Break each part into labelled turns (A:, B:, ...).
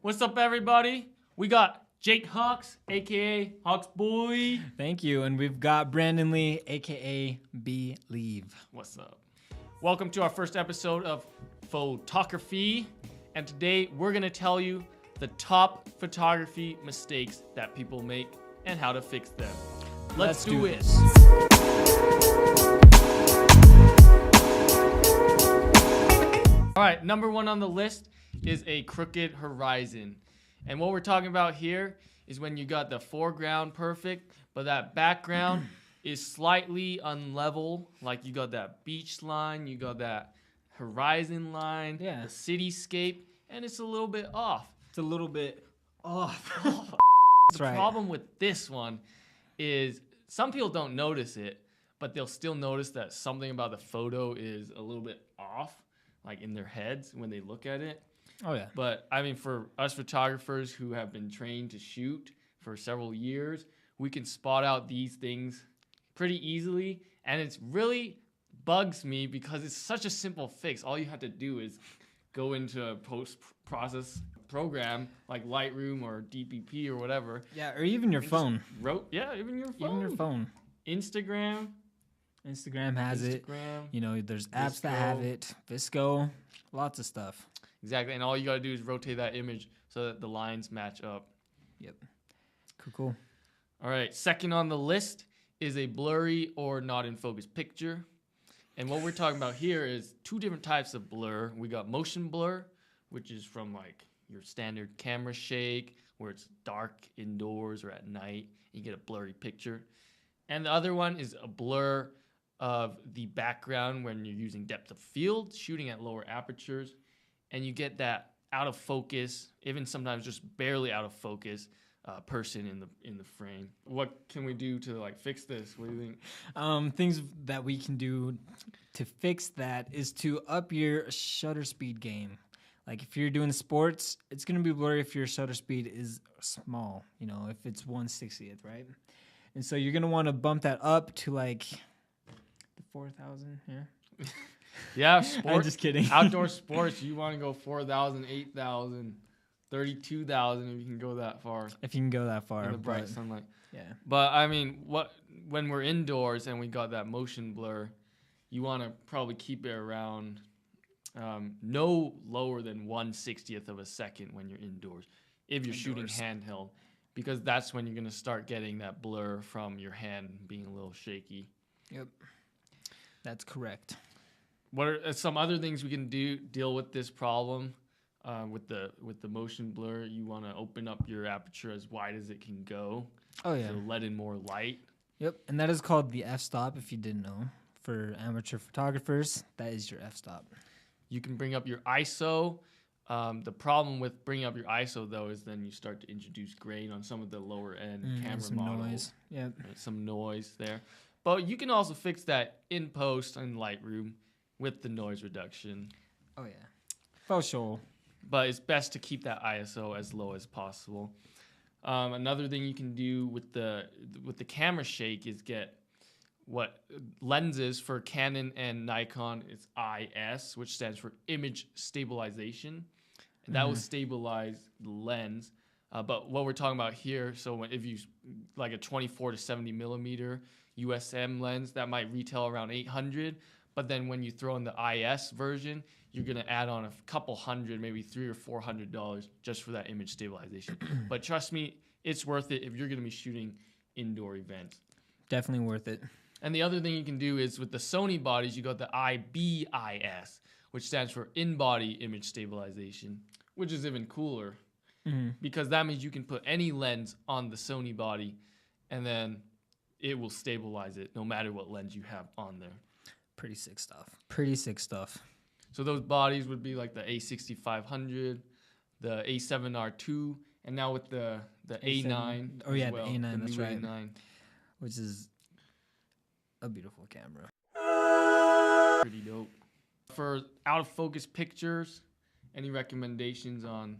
A: What's up, everybody? We got Jake Hawks, aka Hawks Boy.
B: Thank you. And we've got Brandon Lee, aka Believe.
A: What's up? Welcome to our first episode of phoTALKraphy. And today we're going to tell you the top photography mistakes that people make and how to fix them. Let's do it. All right, number one on the list is a crooked horizon. And what we're talking about here is when you got the foreground perfect, but that background is slightly unlevel. Like you got that beach line, you got that horizon line, the cityscape, and it's a little bit off.
B: It's a little bit off.
A: The problem with this one is some people don't notice it, but they'll still notice that something about the photo is a little bit off, like in their heads when they look at it.
B: Oh, yeah.
A: But, I mean, for us photographers who have been trained to shoot for several years, we can spot out these things pretty easily. And it really bugs me because it's such a simple fix. All you have to do is go into a post-process program like Lightroom or DPP or whatever.
B: Yeah, or even your phone.
A: Even your phone.
B: Even your phone.
A: Instagram
B: has it. You know, there's apps that have it. Visco, lots of stuff.
A: Exactly, and all you gotta do is rotate that image so that the lines match up.
B: Yep. Cool.
A: All right, second on the list is a blurry or not in focus picture. And what we're talking about here is two different types of blur. We got motion blur, which is from like your standard camera shake, where it's dark indoors or at night, you get a blurry picture. And the other one is a blur of the background when you're using depth of field, shooting at lower apertures. And you get that out of focus, even sometimes just barely out of focus, person in the frame. What can we do to like fix this? What do you think?
B: Things that we can do to fix that is to up your shutter speed game. Like if you're doing sports, it's gonna be blurry if your shutter speed is small. You know, if it's 1/60th, right? And so you're gonna want to bump that up to like the 4,000. Yeah.
A: Yeah,
B: I'm just kidding.
A: Outdoor sports, you want to go 4,000, 8,000, 32,000 if you can go that far.
B: If you can go that far.
A: In the bright sunlight.
B: Yeah.
A: But I mean, when we're indoors and we got that motion blur, you want to probably keep it around no lower than 1/60th of a second when you're indoors if you're shooting handheld, because that's when you're going to start getting that blur from your hand being a little shaky.
B: Yep. That's correct.
A: What are some other things we can deal with this problem with the motion blur? You want to open up your aperture as wide as it can go.
B: Oh yeah.
A: So let in more light.
B: Yep, and that is called the f-stop. If you didn't know, for amateur photographers, that is your f-stop.
A: You can bring up your ISO. The problem with bringing up your ISO though is then you start to introduce grain on some of the lower end camera
B: some
A: models.
B: Noise. Yep.
A: Some noise there. But you can also fix that in post in Lightroom with the noise reduction.
B: Oh yeah, for sure.
A: But it's best to keep that ISO as low as possible. Another thing you can do with the camera shake is get what lenses for Canon and Nikon is IS, which stands for image stabilization, and that will stabilize the lens. But what we're talking about here, so if you like a 24 to 70 millimeter USM lens, that might retail around 800. But then when you throw in the IS version, you're gonna add on a couple hundred, maybe $300 or $400 just for that image stabilization. But trust me, it's worth it if you're gonna be shooting indoor events.
B: Definitely worth it.
A: And the other thing you can do is with the Sony bodies, you got the IBIS, which stands for in-body image stabilization, which is even cooler because that means you can put any lens on the Sony body and then it will stabilize it no matter what lens you have on there.
B: Pretty sick stuff.
A: So those bodies would be like the A6500, the A7R2, and now with the A9.
B: Oh yeah, the A9, that's right.
A: A9.
B: Which is a beautiful camera.
A: Pretty dope. For out of focus pictures, any recommendations on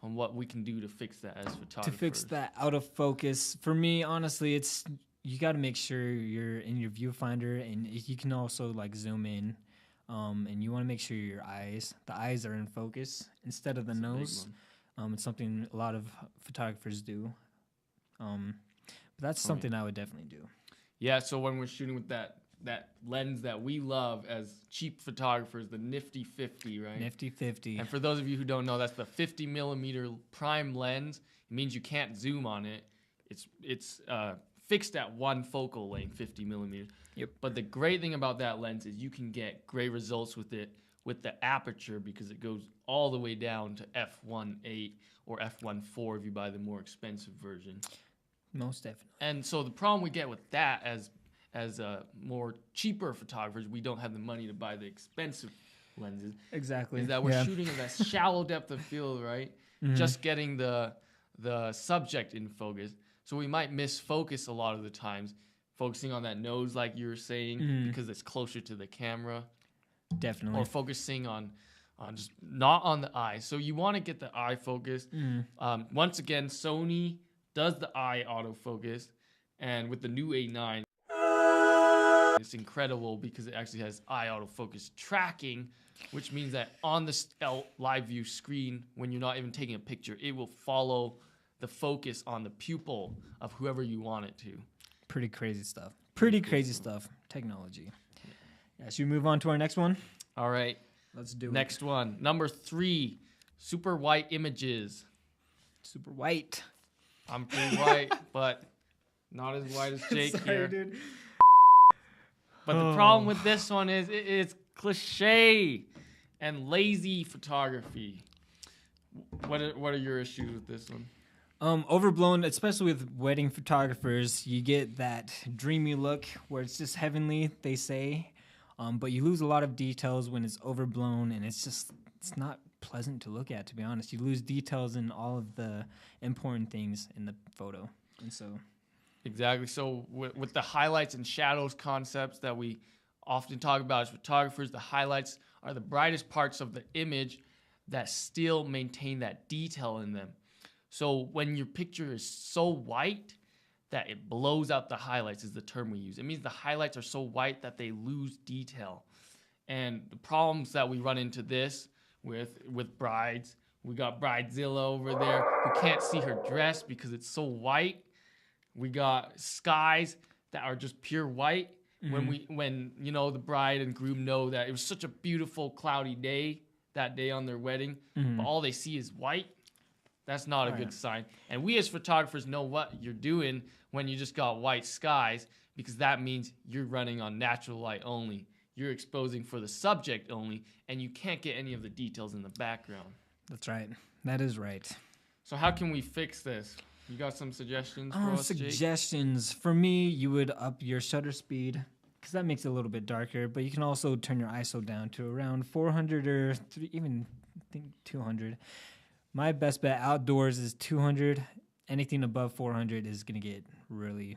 A: what we can do to fix that as photographers?
B: To fix that out of focus, for me, honestly, it's you got to make sure you're in your viewfinder, and you can also like zoom in, and you want to make sure the eyes are in focus instead of the nose. It's something a lot of photographers do. But that's something I would definitely do.
A: Yeah, so when we're shooting with that lens that we love as cheap photographers, the Nifty 50, right?
B: Nifty 50.
A: And for those of you who don't know, that's the 50 millimeter prime lens. It means you can't zoom on it. It's fixed at one focal length, 50 millimeters.
B: Yep.
A: But the great thing about that lens is you can get great results with it with the aperture because it goes all the way down to f1.8 or f1.4 if you buy the more expensive version.
B: Most definitely.
A: And so the problem we get with that as more cheaper photographers, we don't have the money to buy the expensive lenses.
B: Exactly.
A: Is that we're shooting in that shallow depth of field, right?
B: Mm-hmm.
A: Just getting the subject in focus. So we might miss focus a lot of the times, focusing on that nose like you were saying because it's closer to the camera.
B: Definitely.
A: Or focusing on just not on the eye. So you want to get the eye focused. Once again, Sony does the eye autofocus, and with the new A9, it's incredible because it actually has eye autofocus tracking, which means that on the live view screen, when you're not even taking a picture, it will follow the focus on the pupil of whoever you want it to.
B: Pretty crazy stuff. Pretty crazy stuff. Technology. Yeah, should we move on to our next one?
A: All right.
B: Let's do
A: Next one. Number 3, super white images.
B: Super white.
A: I'm pretty white, but not as white as Jake
B: Sorry,
A: here.
B: dude.
A: But the problem with this one is it's cliché and lazy photography. What are your issues with this one?
B: Overblown, especially with wedding photographers, you get that dreamy look where it's just heavenly, they say. But you lose a lot of details when it's overblown, and it's not pleasant to look at, to be honest. You lose details in all of the important things in the photo. And so
A: Exactly. So with the highlights and shadows concepts that we often talk about as photographers, the highlights are the brightest parts of the image that still maintain that detail in them. So when your picture is so white that it blows out the highlights is the term we use. It means the highlights are so white that they lose detail. And the problems that we run into this with brides, we got Bridezilla over there who can't see her dress because it's so white. We got skies that are just pure white. When you know the bride and groom know that it was such a beautiful cloudy day that day on their wedding, but all they see is white. That's not a good sign. And we as photographers know what you're doing when you just got white skies, because that means you're running on natural light only. You're exposing for the subject only, and you can't get any of the details in the background.
B: that's right. That is right.
A: So how can we fix this? You got some suggestions for us, Jake?
B: Suggestions. For me, you would up your shutter speed because that makes it a little bit darker, but you can also turn your ISO down to around 400 or even I think 200. My best bet outdoors is 200. Anything above 400 is going to get really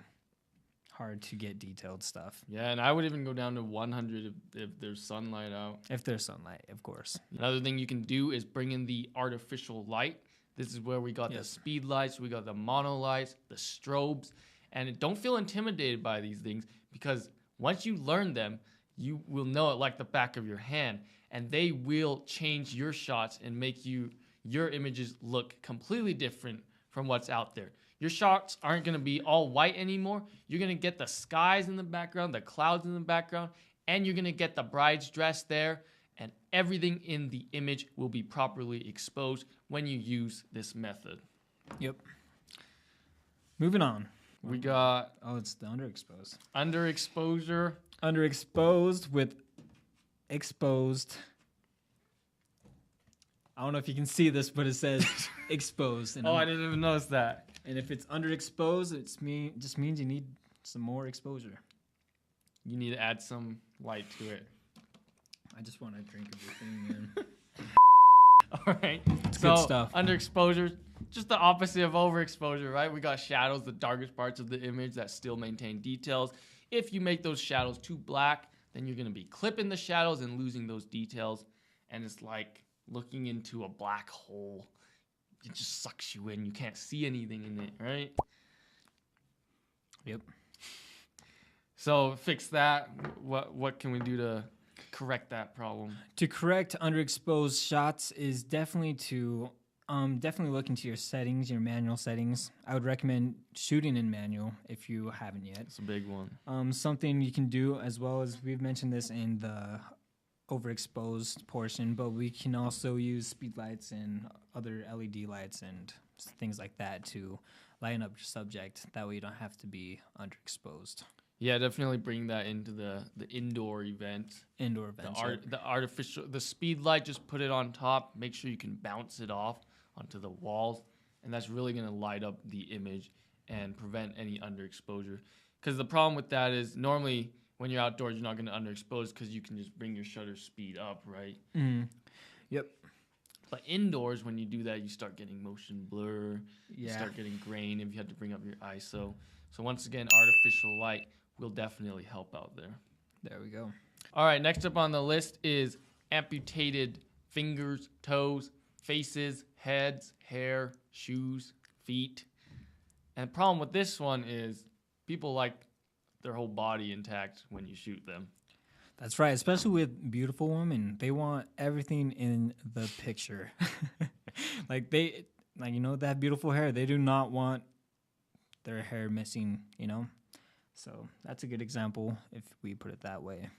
B: hard to get detailed stuff.
A: Yeah, and I would even go down to 100 if there's sunlight out.
B: If there's sunlight, of course.
A: Another thing you can do is bring in the artificial light. This is where we got the speed lights, we got the mono lights, the strobes, and don't feel intimidated by these things because once you learn them, you will know it like the back of your hand, and they will change your shots and make your images look completely different from what's out there. Your shots aren't going to be all white anymore. You're going to get the skies in the background, the clouds in the background, and you're going to get the bride's dress there, and everything in the image will be properly exposed when you use this method.
B: Yep. Moving on.
A: We got...
B: Oh, it's the underexposed.
A: Underexposure.
B: Underexposed with exposed. I don't know if you can see this, but it says exposed. And
A: I didn't even notice that.
B: And if it's underexposed, it just means you need some more exposure.
A: You need to add some light to it.
B: I just want to drink of your thing, man.
A: All right.
B: It's good stuff.
A: Underexposure, just the opposite of overexposure, right? We got shadows, the darkest parts of the image that still maintain details. If you make those shadows too black, then you're going to be clipping the shadows and losing those details. And it's like looking into a black hole. It just sucks you in. You can't see anything in it, right?
B: Yep.
A: So fix that. What can we do to correct that problem?
B: To correct underexposed shots is definitely to Definitely look into your settings, your manual settings. I would recommend shooting in manual if you haven't yet.
A: It's a big one.
B: Something you can do as well as we've mentioned this in the overexposed portion, but we can also use speed lights and other LED lights and things like that to lighten up your subject. That way you don't have to be underexposed.
A: Yeah, definitely bring that into the indoor event.
B: Indoor event.
A: The artificial, the speed light, just put it on top. Make sure you can bounce it off onto the walls, and that's really going to light up the image and prevent any underexposure. Because the problem with that is normally when you're outdoors, you're not going to underexpose because you can just bring your shutter speed up, right?
B: Mm. Yep.
A: But indoors, when you do that, you start getting motion blur.
B: Yeah.
A: You start getting grain if you have to bring up your ISO. So once again, artificial light will definitely help out there.
B: There we go.
A: All right, next up on the list is amputated fingers, toes, faces, heads, hair, shoes, feet. And the problem with this one is people like their whole body intact when you shoot them.
B: That's right, especially with beautiful women. They want everything in the picture. That beautiful hair. They do not want their hair missing, So that's a good example if we put it that way.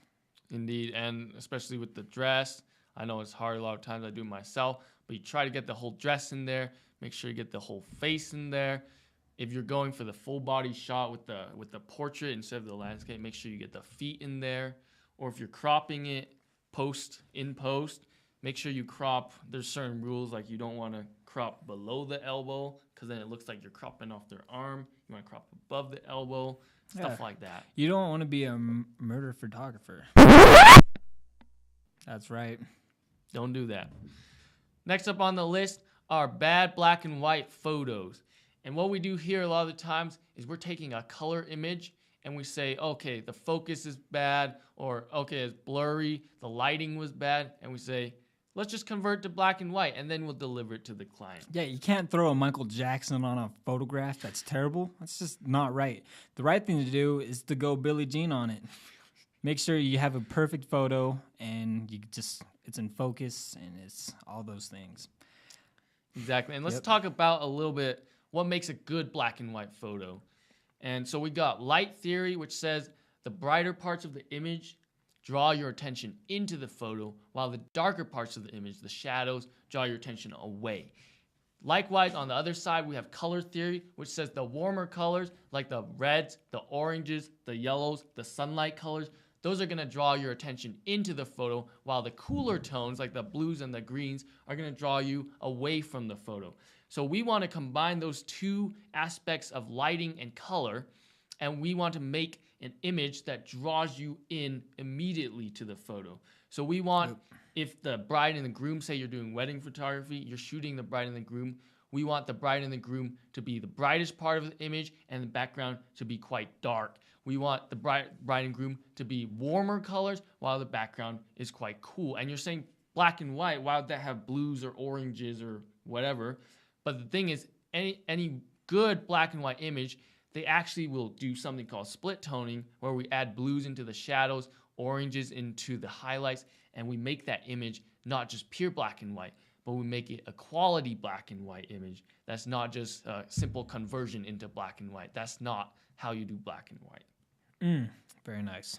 A: Indeed, and especially with the dress. I know it's hard a lot of times. I do it myself, but you try to get the whole dress in there. Make sure you get the whole face in there. If you're going for the full body shot with the portrait instead of the landscape, make sure you get the feet in there. Or if you're cropping it in post, make sure you crop. There's certain rules, like you don't want to crop below the elbow because then it looks like you're cropping off their arm. You want to crop above the elbow, stuff like that.
B: You don't want to be a murder photographer. That's right.
A: Don't do that. Next up on the list are bad black and white photos. And what we do here a lot of the times is we're taking a color image and we say, okay, the focus is bad, or okay, it's blurry, the lighting was bad, and we say, let's just convert to black and white, and then we'll deliver it to the client.
B: Yeah, you can't throw a Michael Jackson on a photograph. That's terrible. That's just not right. The right thing to do is to go Billie Jean on it. Make sure you have a perfect photo, and it's in focus, and it's all those things.
A: Exactly. And let's talk about a little bit what makes a good black and white photo. And so we got light theory, which says the brighter parts of the image draw your attention into the photo, while the darker parts of the image, the shadows, draw your attention away. Likewise, on the other side, we have color theory, which says the warmer colors, like the reds, the oranges, the yellows, the sunlight colors, those are going to draw your attention into the photo, while the cooler tones, like the blues and the greens, are going to draw you away from the photo. So we want to combine those two aspects of lighting and color, and we want to make an image that draws you in immediately to the photo. So we want, if the bride and the groom, say you're doing wedding photography, you're shooting the bride and the groom, we want the bride and the groom to be the brightest part of the image and the background to be quite dark. We want the bride and groom to be warmer colors while the background is quite cool. And you're saying black and white, why would that have blues or oranges or whatever? But the thing is, any good black and white image, they actually will do something called split toning, where we add blues into the shadows, oranges into the highlights, and we make that image not just pure black and white, but we make it a quality black and white image. That's not just a simple conversion into black and white. That's not how you do black and white.
B: Very nice.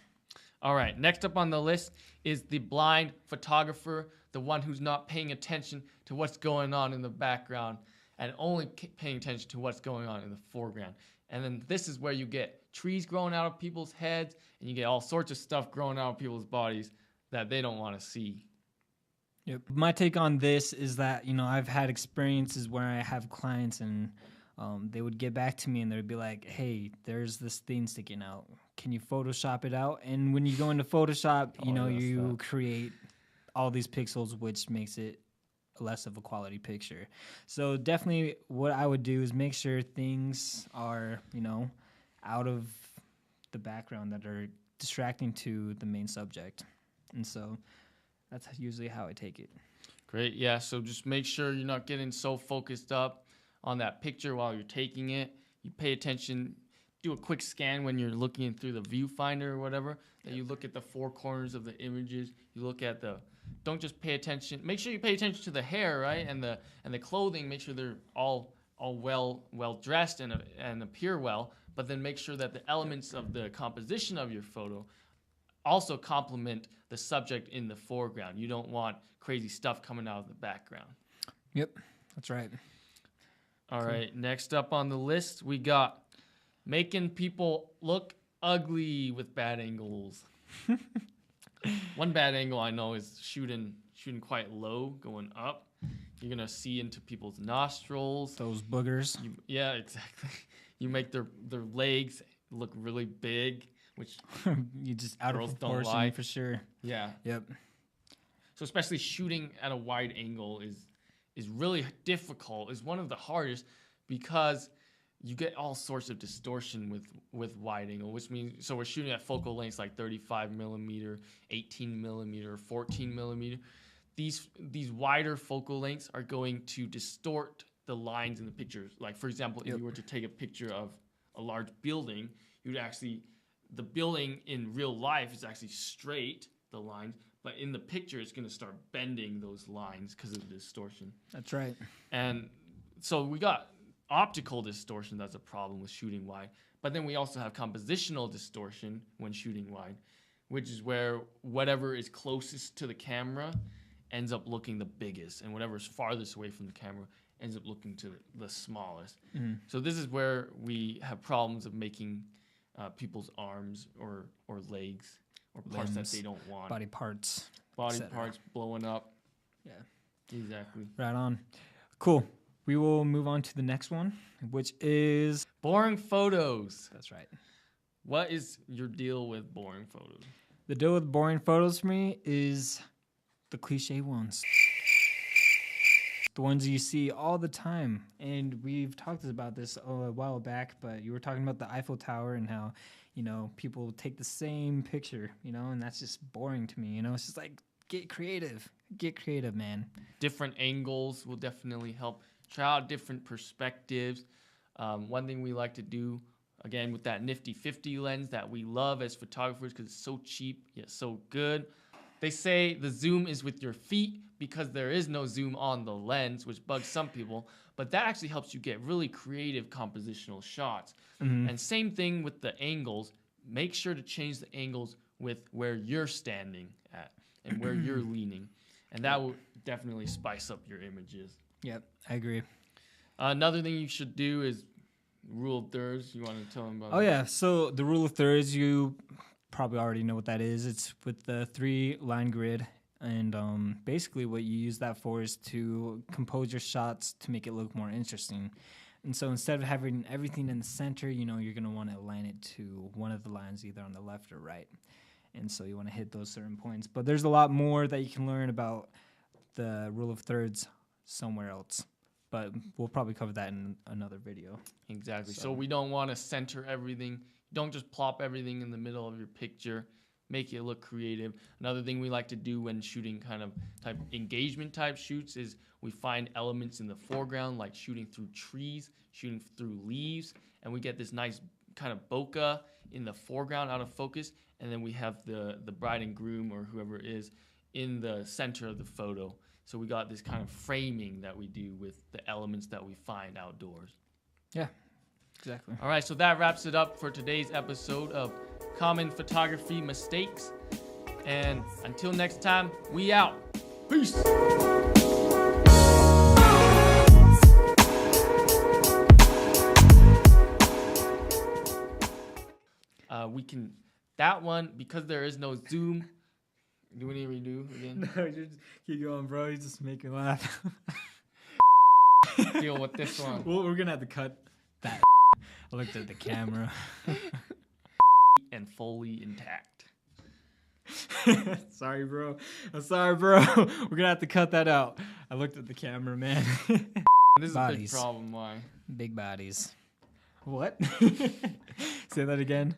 A: All right, next up on the list is the blind photographer, the one who's not paying attention to what's going on in the background and only paying attention to what's going on in the foreground. And then this is where you get trees growing out of people's heads, and you get all sorts of stuff growing out of people's bodies that they don't want to see.
B: Yep. My take on this is that, I've had experiences where I have clients and they would get back to me and they'd be like, hey, there's this thing sticking out. Can you Photoshop it out? And when you go into Photoshop, you create all these pixels, which makes it less of a quality picture. So definitely what I would do is make sure things are, out of the background that are distracting to the main subject. And so that's usually how I take it.
A: Great. Yeah. So just make sure you're not getting so focused up on that picture while you're taking it. You pay attention, do a quick scan when you're looking through the viewfinder or whatever, that you look at the four corners of the images, you look at the don't just pay attention. Make sure you pay attention to the hair, right, and the clothing. Make sure they're all well dressed and appear well. But then make sure that the elements of the composition of your photo also complement the subject in the foreground. You don't want crazy stuff coming out of the background.
B: Yep, that's right.
A: All right, next up on the list, we got making people look ugly with bad angles. One bad angle I know is shooting quite low, going up. You're going to see into people's nostrils.
B: Those boogers.
A: Yeah, exactly. You make their legs look really big, which
B: you just out
A: girls
B: of
A: don't
B: proportion
A: like.
B: for sure.
A: Yeah.
B: Yep.
A: So especially shooting at a wide angle is really difficult. It's one of the hardest because you get all sorts of distortion with wide angle, which means, so we're shooting at focal lengths like 35 millimeter, 18 millimeter, 14 millimeter. These wider focal lengths are going to distort the lines in the pictures. Like, for example, if you were to take a picture of a large building, the building in real life is actually straight, the lines, but in the picture, it's going to start bending those lines because of the distortion.
B: That's right.
A: And so we got optical distortion. That's a problem with shooting wide. But then we also have compositional distortion when shooting wide, which is where whatever is closest to the camera ends up looking the biggest, and whatever is farthest away from the camera ends up looking to the smallest. Mm-hmm. So this is where we have problems of making people's arms or legs or parts that they don't want.
B: Body parts.
A: Body parts blowing up.
B: Yeah.
A: Exactly.
B: Right on. Cool. We will move on to the next one, which is
A: boring photos.
B: That's right.
A: What is your deal with boring photos?
B: The deal with boring photos for me is the cliche ones. The ones you see all the time. And we've talked about this a while back, but you were talking about the Eiffel Tower and how, people take the same picture, and that's just boring to me. It's just like, get creative. Get creative, man.
A: Different angles will definitely help. Try out different perspectives. One thing we like to do, again, with that nifty 50 lens that we love as photographers because it's so cheap yet so good. They say the zoom is with your feet because there is no zoom on the lens, which bugs some people. But that actually helps you get really creative compositional shots. Mm-hmm. And same thing with the angles. Make sure to change the angles with where you're standing at and where you're leaning. And that will definitely spice up your images.
B: Yep, I agree.
A: Another thing you should do is rule of thirds. You want to tell them about that?
B: Oh, yeah. So the rule of thirds, you probably already know what that is. It's with the 3-line grid. And basically what you use that for is to compose your shots to make it look more interesting. And so instead of having everything in the center, you're going to want to align it to one of the lines either on the left or right. And so you want to hit those certain points. But there's a lot more that you can learn about the rule of thirds somewhere else. But we'll probably cover that in another video.
A: Exactly. So we don't want to center everything. Don't just plop everything in the middle of your picture. Make it look creative. Another thing we like to do when shooting kind of type engagement type shoots is we find elements in the foreground, like shooting through trees, shooting through leaves, and we get this nice kind of bokeh in the foreground out of focus, and then we have the bride and groom or whoever it is in the center of the photo. So we got this kind of framing that we do with the elements that we find outdoors.
B: Yeah, exactly.
A: All right, so that wraps it up for today's episode of Common Photography Mistakes. And until next time, we out. Peace. We can, that one, because there is no zoom. Do we need to redo again?
B: No, just keep going, bro. You just make me laugh.
A: Deal with this one.
B: Well, we're going to have to cut that. I looked at the camera.
A: And fully intact.
B: Sorry, bro. I'm sorry, bro. We're going to have to cut that out. I looked at the camera, man.
A: This is bodies. A big problem. Why?
B: Big bodies. What? Say that again.